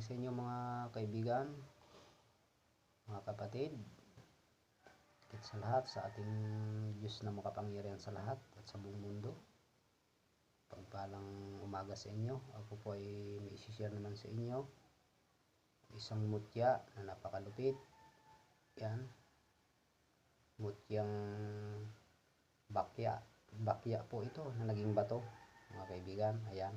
sa inyo mga kaibigan, mga kapatid, at sa lahat, sa ating Diyos na makapangyarihan sa lahat at sa buong mundo. Pagpalang umaga sa inyo. Ako po ay may isi-share naman sa inyo isang mutya na napakalupit. Yan, mutyang bakya. Bakya po ito na naging bato, mga kaibigan. Ayan,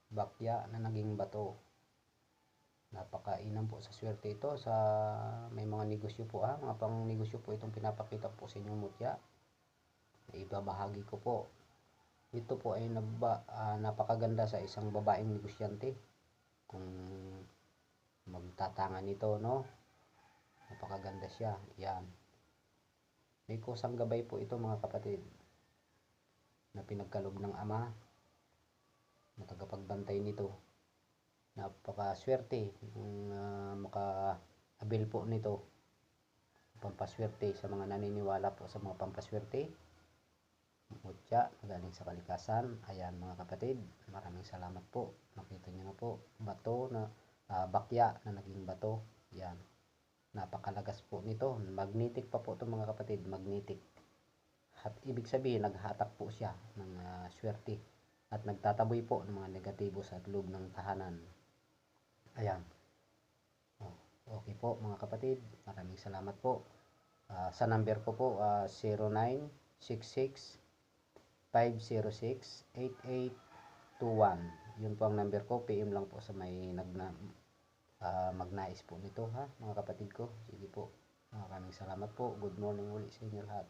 bakya na naging bato. Napakainam po sa swerte ito sa may mga negosyo po, mga pang negosyo po itong pinapakita po sa inyong mutya. Ibabahagi ko po. Ito po ay napakaganda sa isang babaeng negosyante kung magtatangan nito, no? Napakaganda siya. Yan, may kusang gabay po ito, mga kapatid, na pinagkalob ng ama na tagapagbantay nito. Napakaswerte kung maka-avail po nito, pampaswerte sa mga naniniwala po sa mga pampaswerte. Mutya na galing sa kalikasan. Ayan, mga kapatid, maraming salamat po. Nakita nyo na po, bato na bakya na naging bato. Yan, napakalagas po nito. Magnetic pa po ito, mga kapatid, magnetic. At ibig sabihin, naghatak po siya ng swerte at nagtataboy po ng mga negatibo sa loob ng tahanan. Ayan. Okay po, mga kapatid, maraming salamat po. Sa number ko po, 0966-506-8821. Yun po ang number ko. PM lang po sa may magnais po nito, mga kapatid ko. Sige po, maraming salamat po. Good morning ulit sa inyo lahat.